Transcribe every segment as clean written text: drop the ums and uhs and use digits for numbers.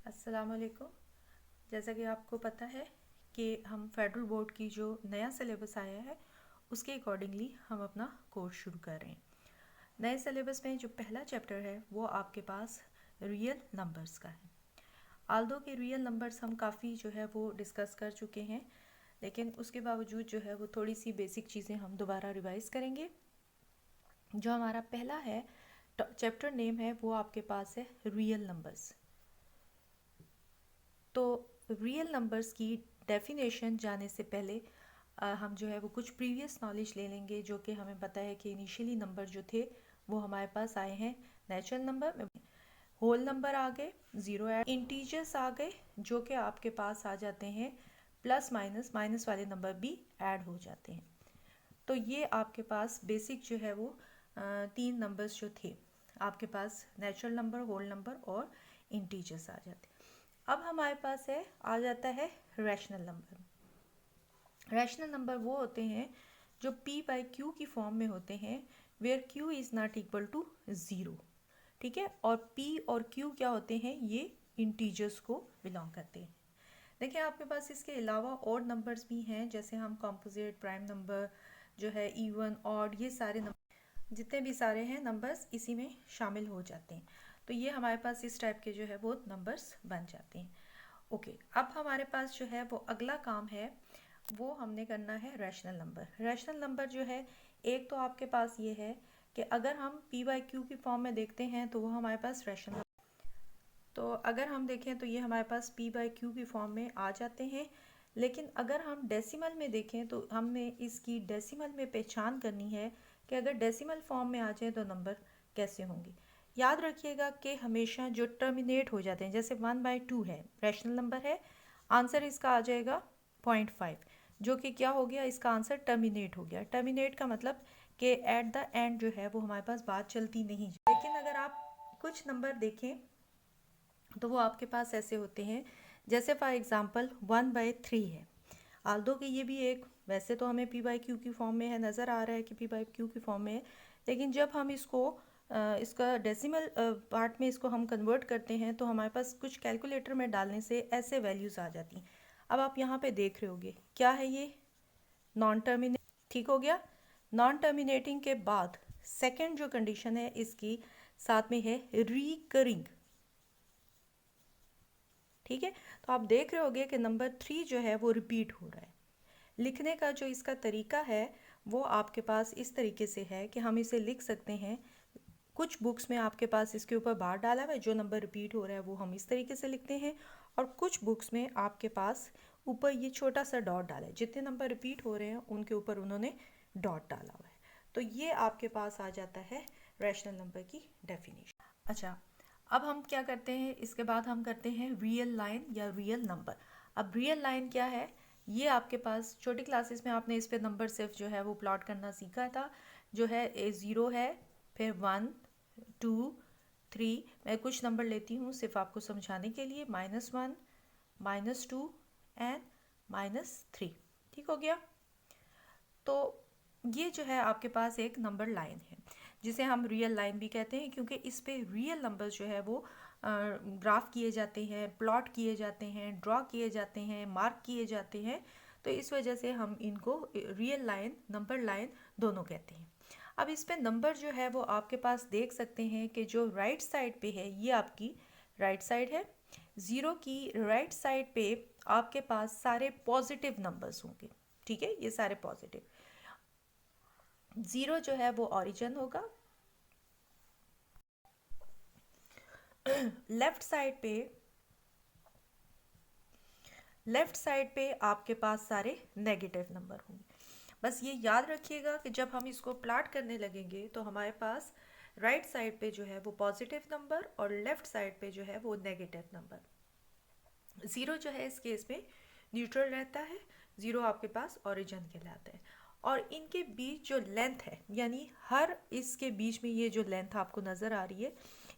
अस्सलाम वालेकुम। जैसा कि आपको पता है कि हम फेडरल बोर्ड की जो नया सिलेबस आया है उसके अकॉर्डिंगली हम अपना कोर्स शुरू कर रहे हैं। नए सिलेबस में जो पहला चैप्टर है वो आपके पास रियल नंबर्स का है। आल्दो के रियल नंबर्स हम काफ़ी जो है वो डिस्कस कर चुके हैं, लेकिन उसके बावजूद जो है वो थोड़ी सी बेसिक चीज़ें हम दोबारा रिवाइज़ करेंगे। जो हमारा पहला है चैप्टर नेम है वो आपके पास है रियल नंबर्स। तो रियल नंबर्स की डेफिनेशन जाने से पहले हम जो है वो कुछ प्रीवियस नॉलेज ले लेंगे, जो कि हमें पता है कि इनिशियली नंबर जो थे वो हमारे पास आए हैं नेचुरल नंबर, होल नंबर आ गए, ज़ीरो ऐड, इंटीजर्स आ गए जो कि आपके पास आ जाते हैं प्लस माइनस, माइनस वाले नंबर भी ऐड हो जाते हैं। तो ये आपके पास बेसिक जो है वो तीन नंबर्स जो थे आपके पास नेचुरल नंबर, होल नंबर और इंटीजर्स आ जाते हैं। अब हमारे पास है आ जाता है रैशनल नंबर। रैशनल नंबर वो होते हैं जो p बाई क्यू की फॉर्म में होते हैं, where q is not equal to zero. ठीक है, और p और q क्या होते हैं, ये इंटीजर्स को बिलोंग करते हैं। देखिए आपके पास इसके अलावा और नंबर्स भी हैं, जैसे हम कॉम्पोजिट, प्राइम नंबर जो है, इवन, ऑड, ये सारे नंबर जितने भी सारे हैं नंबर्स इसी में शामिल हो जाते हैं। तो ये हमारे पास इस टाइप के जो है वो नंबर्स बन जाते हैं। ओके, अब हमारे पास जो है वो अगला काम है, वो हमने करना है रैशनल नंबर। रैशनल नंबर जो है, एक तो आपके पास ये है कि अगर हम p बाई क्यू की फॉर्म में देखते हैं तो वो हमारे पास रैशनल, तो अगर हम देखें तो ये हमारे पास p बाई क्यू की फॉर्म में आ जाते हैं। लेकिन अगर हम डेसिमल में देखें तो हमें इसकी डेसिमल में पहचान करनी है कि अगर डेसिमल फॉर्म में आ जाए तो नंबर कैसे होंगे। याद रखिएगा कि हमेशा जो टर्मिनेट हो जाते हैं, जैसे 1/2 है, रैशनल नंबर है, आंसर इसका आ जाएगा 0.5, जो कि क्या हो गया, इसका आंसर टर्मिनेट हो गया। टर्मिनेट का मतलब कि एट द एंड जो है वो हमारे पास बात चलती नहीं। लेकिन अगर आप कुछ नंबर देखें तो वो आपके पास ऐसे होते हैं, जैसे फॉर एग्ज़ाम्पल 1/3 है। आल्दो कि ये भी एक, वैसे तो हमें p बाई क्यू की फॉर्म में है, नज़र आ रहा है कि p बाई क्यू की फॉर्म में है, लेकिन जब हम इसको इसका डेसिमल पार्ट में इसको हम कन्वर्ट करते हैं तो हमारे पास कुछ कैलकुलेटर में डालने से ऐसे वैल्यूज़ आ जाती हैं। अब आप यहाँ पे देख रहे होगे क्या है ये, नॉन टर्मिनेट। ठीक हो गया। नॉन टर्मिनेटिंग के बाद सेकेंड जो कंडीशन है इसकी साथ में है रिकरिंग। ठीक है, तो आप देख रहे होगे कि नंबर 3 जो है वो रिपीट हो रहा है। लिखने का जो इसका तरीका है वो आपके पास इस तरीके से है कि हम इसे लिख सकते हैं, कुछ बुक्स में आपके पास इसके ऊपर बार डाला हुआ है, जो नंबर रिपीट हो रहा है वो हम इस तरीके से लिखते हैं, और कुछ बुक्स में आपके पास ऊपर ये छोटा सा डॉट डाला है, जितने नंबर रिपीट हो रहे हैं उनके ऊपर उन्होंने डॉट डाला हुआ है। तो ये आपके पास आ जाता है रैशनल नंबर की डेफिनेशन। अच्छा, अब हम क्या करते हैं, इसके बाद हम करते हैं रियल लाइन या रियल नंबर। अब रियल लाइन क्या है, ये आपके पास छोटी क्लासेस में आपने इस पे नंबर सिर्फ जो है वो प्लॉट करना सीखा था, जो है ज़ीरो है, फिर 1, 2, 3, मैं कुछ नंबर लेती हूँ सिर्फ आपको समझाने के लिए, -1, -2 एंड -3। ठीक हो गया। तो ये जो है आपके पास एक नंबर लाइन है, जिसे हम रियल लाइन भी कहते हैं, क्योंकि इस पे रियल नंबर्स जो है वो ग्राफ किए जाते हैं, प्लॉट किए जाते हैं, ड्रॉ किए जाते हैं, मार्क किए जाते हैं। तो इस वजह से हम इनको रियल लाइन, नंबर लाइन दोनों कहते हैं। अब इस पे नंबर जो है वो आपके पास देख सकते हैं कि जो राइट साइड पे है ये आपकी राइट साइड है। ज़ीरो की राइट साइड पे आपके पास सारे पॉजिटिव नंबर्स होंगे। ठीक है, ये सारे पॉजिटिव। ज़ीरो जो है वो ऑरिजिन होगा। लेफ्ट साइड पे, लेफ्ट साइड पे आपके पास सारे नेगेटिव नंबर होंगे। बस ये याद रखिएगा कि जब हम इसको प्लाट करने लगेंगे तो हमारे पास राइट साइड पे जो है वो पॉजिटिव नंबर और लेफ्ट साइड पे जो है वो नेगेटिव नंबर। ज़ीरो जो है इस केस में न्यूट्रल रहता है, ज़ीरो आपके पास ओरिजिन कहलाता है। और इनके बीच जो लेंथ है, यानी हर इसके बीच में ये जो लेंथ आपको नज़र आ रही है,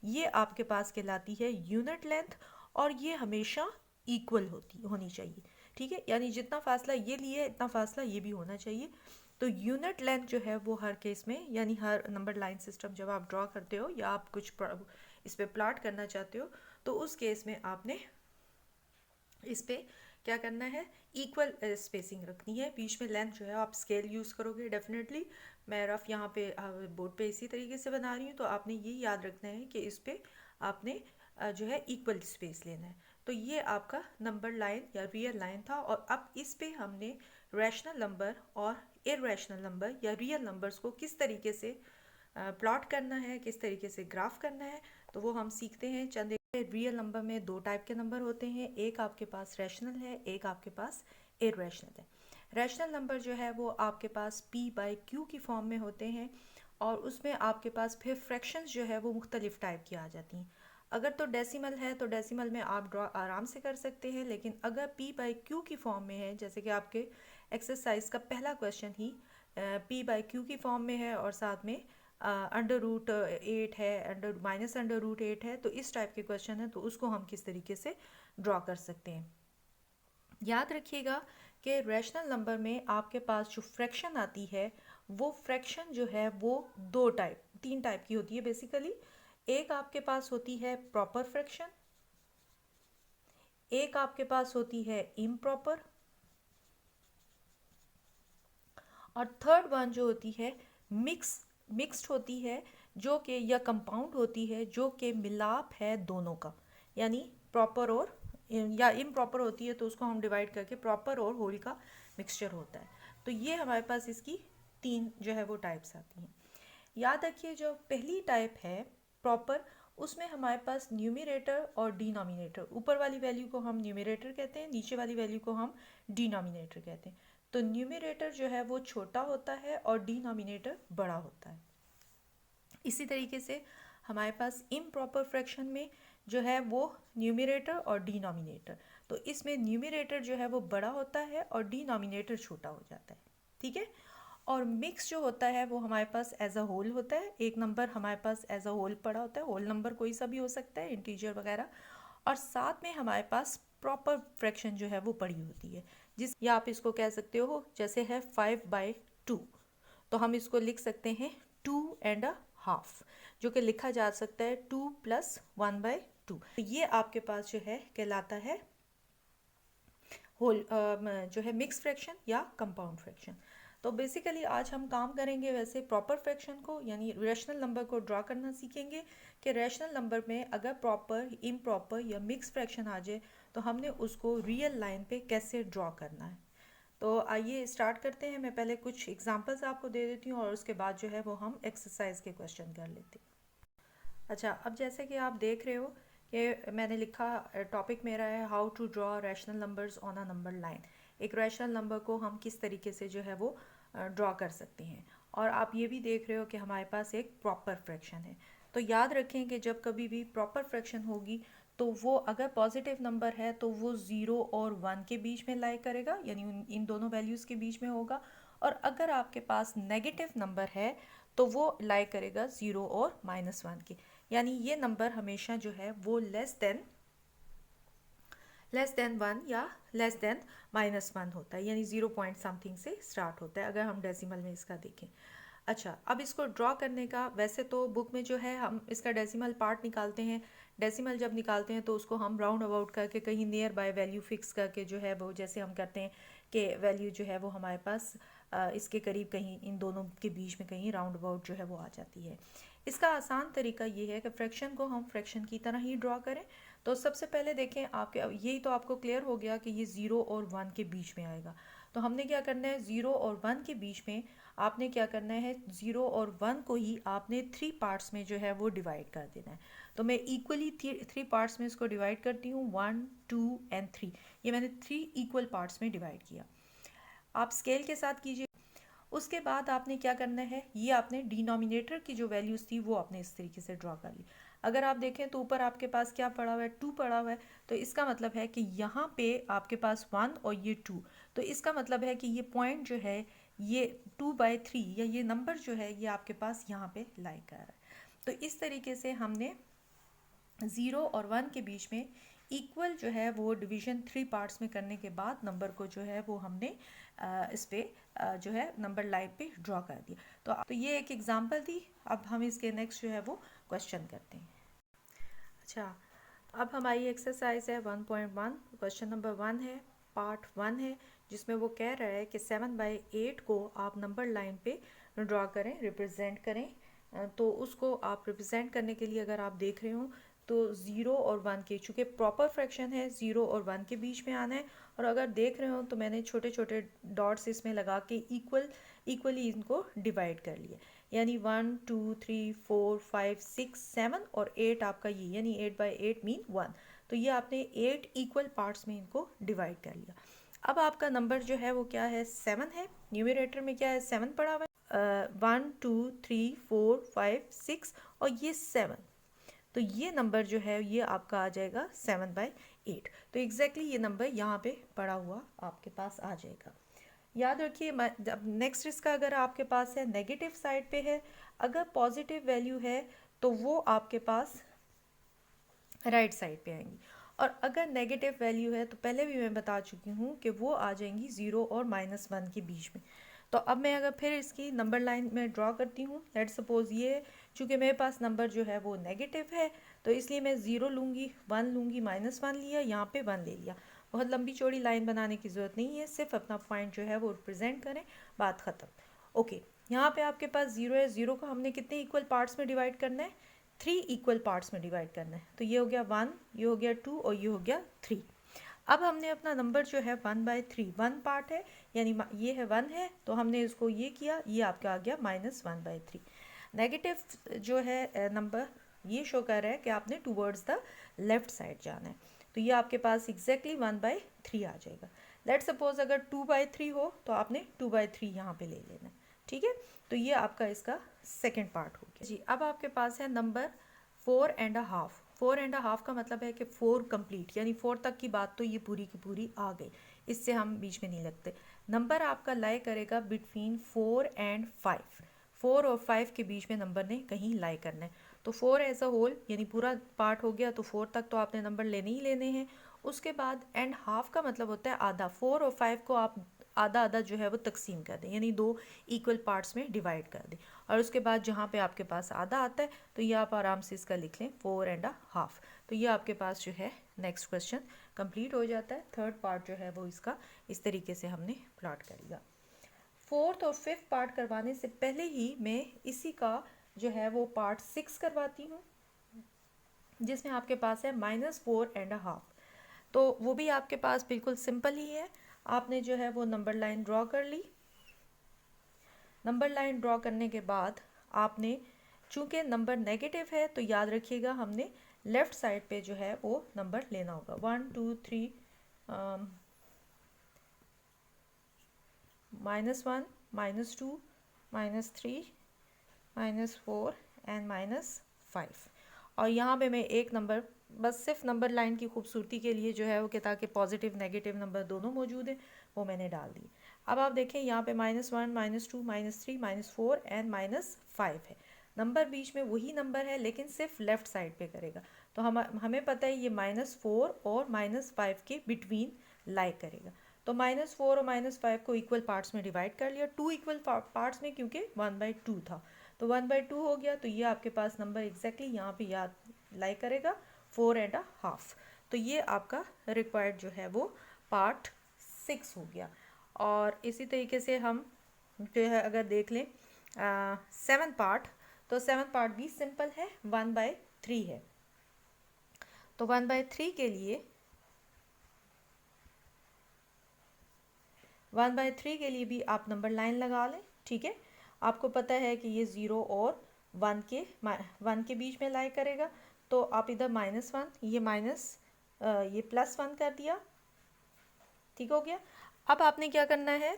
ये आपके पास कहलाती है यूनिट लेंथ, और ये हमेशा इक्वल होनी चाहिए। ठीक है, यानी जितना फासला ये लिए इतना फासला ये भी होना चाहिए। तो यूनिट लेंथ जो है वो हर केस में, यानी हर नंबर लाइन सिस्टम जब आप ड्रॉ करते हो या आप कुछ इस पे प्लॉट करना चाहते हो, तो उस केस में आपने इस पे क्या करना है, इक्वल स्पेसिंग रखनी है, बीच में लेंथ जो है आप स्केल यूज़ करोगे डेफिनेटली। मैं रफ यहाँ पे बोर्ड पे इसी तरीके से बना रही हूँ, तो आपने ये याद रखना है कि इस पे आपने जो है इक्वल स्पेस लेना है। तो ये आपका नंबर लाइन या रियल लाइन था, और अब इस पे हमने रैशनल नंबर और इरेशनल नंबर या रियल नंबर्स को किस तरीके से प्लॉट करना है, किस तरीके से ग्राफ करना है, तो वो हम सीखते हैं। चंद रियल नंबर में दो टाइप के नंबर होते हैं, एक आपके पास रैशनल है, एक आपके पास इरेशनल है। रैशनल नंबर जो है वो आपके पास p बाई क्यू की फॉर्म में होते हैं, और उसमें आपके पास फिर फ्रैक्शंस जो है वो मुख्तलिफ टाइप की आ जाती हैं। अगर तो डेसिमल है तो डेसिमल में आप ड्रॉ आराम से कर सकते हैं, लेकिन अगर p बाई क्यू की फॉर्म में है, जैसे कि आपके एक्सरसाइज का पहला question he p by Q की फॉर्म में है और साथ में अंडर रूट 8 है, अंडर-√8 है, तो इस टाइप के क्वेश्चन है, तो उसको हम किस तरीके से ड्रॉ कर सकते हैं। याद रखिएगा कि रैशनल नंबर में आपके पास जो फ्रैक्शन आती है, वो फ्रैक्शन जो है वो तीन टाइप की होती है बेसिकली। एक आपके पास होती है प्रॉपर फ्रैक्शन, एक आपके पास होती है इम्प्रॉपर, और थर्ड वन जो होती है मिक्स्ड होती है, जो कि या कंपाउंड होती है, जो कि मिलाप है दोनों का, यानी प्रॉपर और या इम्प्रॉपर होती है, तो उसको हम डिवाइड करके प्रॉपर और होल का मिक्सचर होता है। तो ये हमारे पास इसकी तीन जो है वो टाइप्स आती हैं। याद रखिए जो पहली टाइप है प्रॉपर, उसमें हमारे पास न्यूमरेटर और डिनोमिनेटर, ऊपर वाली वैल्यू को हम न्यूमरेटर कहते हैं, नीचे वाली वैल्यू को हम डिनोमिनेटर कहते हैं। तो न्यूमरेटर जो है वो छोटा होता है और डिनोमिनेटर बड़ा होता है। इसी तरीके से हमारे पास इम्प्रॉपर फ्रैक्शन में जो है वो न्यूमरेटर और डिनोमिनेटर, तो इसमें न्यूमरेटर जो है वो बड़ा होता है और डिनोमिनेटर छोटा हो जाता है, ठीक है। और मिक्स जो होता है वो हमारे पास एज अ होल होता है, एक नंबर हमारे पास एज अ होल पड़ा होता है, होल नंबर कोई सा भी हो सकता है, इंटीजर वगैरह, और साथ में हमारे पास प्रॉपर फ्रैक्शन जो है वो पड़ी होती है, या आप इसको कह सकते हो जैसे है 5/2, तो हम इसको लिख सकते हैं 2.5, जो कि लिखा जा सकता है 2 + 1/2। तो ये आपके पास जो है कहलाता है होल जो है मिक्स फ्रैक्शन या कंपाउंड फ्रैक्शन। तो बेसिकली आज हम काम करेंगे वैसे प्रॉपर फ्रैक्शन को, यानी रैशनल नंबर को ड्रॉ करना सीखेंगे कि रैशनल नंबर में अगर प्रॉपर, इम्प्रॉपर या मिक्स फ्रैक्शन आ जाए तो हमने उसको रियल लाइन पे कैसे ड्रॉ करना है। तो आइए स्टार्ट करते हैं। मैं पहले कुछ एग्जांपल्स आपको दे देती हूँ और उसके बाद जो है वो हम एक्सरसाइज के क्वेश्चन कर लेते हैं। अच्छा, अब जैसे कि आप देख रहे हो कि मैंने लिखा, टॉपिक मेरा है how to draw rational numbers on a number line. एक रैशनल नंबर को हम किस तरीके से जो है वो ड्रॉ कर सकते हैं, और आप ये भी देख रहे हो कि हमारे पास एक प्रॉपर फ्रैक्शन है। तो याद रखें कि जब कभी भी प्रॉपर फ्रैक्शन होगी तो वो अगर पॉजिटिव नंबर है तो वो 0 और 1 के बीच में लाई करेगा, यानी इन दोनों वैल्यूज़ के बीच में होगा। और अगर आपके पास नेगेटिव नंबर है तो वो लाई करेगा 0 और -1 के, यानी ये नंबर हमेशा जो है वो लेस देन 1 या लेस देन -1 होता है, यानी 0 पॉइंट समथिंग से स्टार्ट होता है अगर हम डेसिमल में इसका देखें। अच्छा, अब इसको ड्रॉ करने का, वैसे तो बुक में जो है हम इसका डेसिमल पार्ट निकालते हैं। डेसिमल जब निकालते हैं तो उसको हम राउंड अबाउट करके कहीं नियर बाय वैल्यू फिक्स करके जो है वो, जैसे हम करते हैं कि वैल्यू जो है वो हमारे पास इसके करीब कहीं इन दोनों के बीच में कहीं राउंड अबाउट जो है वो आ जाती है। इसका आसान तरीका ये है कि फ्रैक्शन को हम फ्रैक्शन की तरह ही ड्रॉ करें। तो सबसे पहले देखें, आपके यही तो आपको क्लियर हो गया कि ये 0 और 1 के बीच में आएगा। तो हमने क्या करना है, 0 और 1 के बीच में आपने क्या करना है, 0 और 1 को ही आपने 3 पार्ट्स में जो है वो डिवाइड कर देना है। तो मैं इक्वली 3 पार्ट्स में इसको डिवाइड करती हूँ, 1 2 एंड 3। ये मैंने 3 इक्वल पार्ट्स में डिवाइड किया। आप स्केल के साथ कीजिए। उसके बाद आपने क्या करना है, ये आपने डिनोमिनेटर की जो वैल्यूज़ थी वो आपने इस तरीके से ड्रॉ कर ली। अगर आप देखें तो ऊपर आपके पास क्या पड़ा हुआ है, 2 पड़ा हुआ है, तो इसका मतलब है कि यहाँ पे आपके पास 1 और ये 2, तो इसका मतलब है कि ये पॉइंट जो है ये 2/3 या ये नंबर जो है ये आपके पास यहाँ पे लाई कर रहा है। तो इस तरीके से हमने 0 और 1 के बीच में इक्वल जो है वो डिवीजन 3 पार्ट्स में करने के बाद नंबर को जो है वो हमने इस पे जो है नंबर लाइन पे ड्रॉ कर दिया। तो ये एक एग्जांपल थी। अब हम इसके नेक्स्ट जो है वो क्वेश्चन करते हैं। अच्छा, अब हमारी एक्सरसाइज है 1.1, क्वेश्चन नंबर 1 है, पार्ट 1 है, जिसमें वो कह रहा है कि 7/8 को आप नंबर लाइन पे ड्रॉ करें, रिप्रेजेंट करें। तो उसको आप रिप्रेजेंट करने के लिए अगर आप देख रहे हो तो 0 और 1 के, चूँकि प्रॉपर फ्रैक्शन है 0 और 1 के बीच में आना है। और अगर देख रहे हो तो मैंने छोटे छोटे डॉट्स इसमें लगा के इक्वली इनको डिवाइड कर लिया, यानी 1 2 3 4 5 6 7 और 8 आपका ये, यानी 8/8 मीन 1। तो ये आपने 8 इक्वल पार्ट्स में इनको डिवाइड कर लिया। अब आपका नंबर जो है वो क्या है, 7 है। न्यूमरेटर में क्या है, 7 पड़ा हुआ है। 1 2 3 4 5 6 और ये 7, तो ये नंबर जो है ये आपका आ जाएगा 7/8। तो एग्जैक्टली ये नंबर यहाँ पे पड़ा हुआ आपके पास आ जाएगा। याद रखिए, जब नेक्स्ट इसका अगर आपके पास है नेगेटिव साइड पे है, अगर पॉजिटिव वैल्यू है तो वो आपके पास राइट साइड पे आएंगी, और अगर नेगेटिव वैल्यू है तो पहले भी मैं बता चुकी हूँ कि वो आ जाएंगी 0 और -1 के बीच में। तो अब मैं अगर फिर इसकी नंबर लाइन में ड्रॉ करती हूँ, लेट सपोज ये, चूँकि मेरे पास नंबर जो है वो नेगेटिव है तो इसलिए मैं 0 लूँगी, 1 लूँगी, -1 लिया, यहाँ पे 1 ले लिया। बहुत लंबी चौड़ी लाइन बनाने की ज़रूरत नहीं है, सिर्फ अपना पॉइंट जो है वो रिप्रेजेंट करें, बात ख़त्म। ओके, यहाँ पे आपके पास 0 है, 0 को हमने कितने इक्वल पार्ट्स में डिवाइड करना है, 3 इक्वल पार्ट्स में डिवाइड करना है। तो ये हो गया 1, ये हो गया 2 और ये हो गया 3। अब हमने अपना नंबर जो है 1/3, 1 पार्ट है, यानी ये है 1 है, तो हमने इसको ये किया, ये आपका आ गया -1/3। नेगेटिव जो है नंबर ये शो कर रहा है कि आपने टूवर्ड्स द लेफ्ट साइड जाना है, तो ये आपके पास एग्जैक्टली 1/3 आ जाएगा। लेट सपोज अगर 2/3 हो तो आपने 2/3 यहाँ पे ले लेना है, ठीक है। तो ये आपका इसका सेकेंड पार्ट हो गया जी। अब आपके पास है नंबर 4.5। 4.5 का मतलब है कि 4 कंप्लीट, यानी 4 तक की बात तो ये पूरी की पूरी आ गई, इससे हम बीच में नहीं लगते। नंबर आपका लाई करेगा बिटवीन 4 एंड 5, 4 और 5 के बीच में नंबर ने कहीं लाई करना है। तो 4 एज अ होल यानी पूरा पार्ट हो गया, तो 4 तक तो आपने नंबर लेने ही लेने हैं। उसके बाद एंड हाफ का मतलब होता है आधा, 4 और 5 को आप आधा आधा जो है वो तकसीम कर दें, यानी 2 इक्वल पार्ट्स में डिवाइड कर दें। और उसके बाद जहाँ पे आपके पास आधा आता है तो ये आप आराम से इसका लिख लें 4.5। तो ये आपके पास जो है नेक्स्ट क्वेश्चन कंप्लीट हो जाता है। थर्ड पार्ट जो है वो इसका इस तरीके से हमने प्लॉट कर लिया। फोर्थ और फिफ्थ पार्ट करवाने से पहले ही मैं इसी का जो है वो पार्ट 6 करवाती हूँ, जिसमें आपके पास है -4.5। तो वो भी आपके पास बिल्कुल सिंपल ही है। आपने जो है वो नंबर लाइन ड्रॉ कर ली। नंबर लाइन ड्रॉ करने के बाद आपने, चूंकि नंबर नेगेटिव है तो याद रखिएगा हमने लेफ़्ट साइड पे जो है वो नंबर लेना होगा। 1 2 3 -1 -2 -3 -4 एंड -5। और यहाँ पे मैं एक नंबर, बस सिर्फ नंबर लाइन की खूबसूरती के लिए जो है वो कि ताकि पॉजिटिव नेगेटिव नंबर दोनों मौजूद हैं, वो मैंने डाल दी। अब आप देखें यहाँ पे -1 -2 -3 -4 एंड -5 है। नंबर बीच में वही नंबर है लेकिन सिर्फ लेफ़्ट साइड पे करेगा। तो हमें पता है ये -4 और -5 के बिटवीन लाई करेगा। तो -4 और -5 को इक्वल पार्ट्स में डिवाइड कर लिया, 2 इक्वल पार्ट्स में, क्योंकि 1/2 था तो 1/2 हो गया। तो ये आपके पास नंबर एग्जैक्टली यहाँ पे याद लाई करेगा 4.5। तो ये आपका रिक्वायर्ड जो है वो पार्ट 6 हो गया। और इसी तरीके से हम जो है अगर देख लें 7 पार्ट, तो 7 पार्ट भी सिंपल है, 1/3 है। तो 1/3 के लिए 1/3 के लिए भी आप नंबर लाइन लगा लें, ठीक है। आपको पता है कि ये 0 और 1 के बीच में लाई करेगा, तो आप इधर -1, ये ये +1 कर दिया, ठीक हो गया। अब आपने क्या करना है,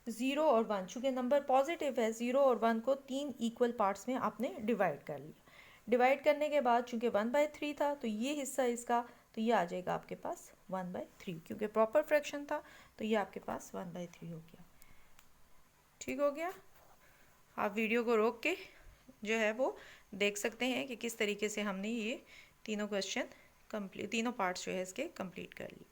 0 और 1, चूँकि नंबर पॉजिटिव है, 0 और 1 को 3 इक्वल पार्ट्स में आपने डिवाइड कर लिया। डिवाइड करने के बाद चूँकि 1/3 था तो ये हिस्सा इसका, तो ये आ जाएगा आपके पास 1/3, क्योंकि प्रॉपर फ्रैक्शन था तो ये आपके पास 1/3 हो गया, ठीक हो गया। आप वीडियो को रोक के जो है वो देख सकते हैं कि किस तरीके से हमने ये तीनों क्वेश्चन कंप्लीट, तीनों पार्ट्स जो है इसके कंप्लीट कर लिए।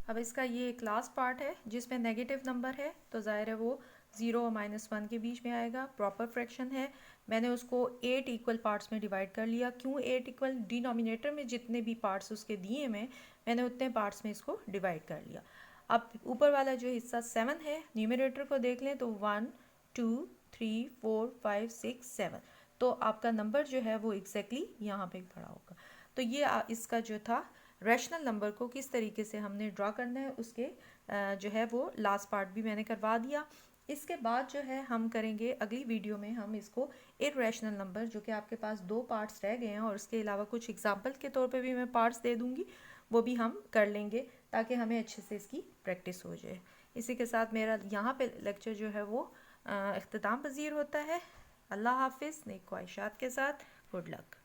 अब इसका ये एक लास्ट पार्ट है जिसमें नेगेटिव नंबर है, तो ज़ाहिर है वो 0 और -1 के बीच में आएगा, प्रॉपर फ्रैक्शन है। मैंने उसको 8 इक्वल पार्ट्स में डिवाइड कर लिया। क्यों 8 इक्वल? डिनोमिनेटर में जितने भी पार्ट्स उसके दिए मैंने उतने पार्ट्स में इसको डिवाइड कर लिया। अब ऊपर वाला जो हिस्सा 7 है, न्यूमरेटर को देख लें तो 1 2 3 4 5 6 7, तो आपका नंबर जो है वो एग्जैक्टली यहाँ पे खड़ा होगा। तो ये इसका जो था रैशनल नंबर को किस तरीके से हमने ड्रा करना है, उसके जो है वो लास्ट पार्ट भी मैंने करवा दिया। इसके बाद जो है हम करेंगे अगली वीडियो में, हम इसको इररेशनल नंबर, जो कि आपके पास 2 पार्ट्स रह गए हैं और इसके अलावा कुछ एग्जांपल के तौर पे भी मैं पार्ट्स दे दूंगी, वो भी हम कर लेंगे ताकि हमें अच्छे से इसकी प्रैक्टिस हो जाए। इसी के साथ मेरा यहाँ पे लेक्चर जो है वो इख्तिताम पजीर होता है। अल्लाह हाफिज़, नेक ख्वाहिशात के साथ, गुड लक।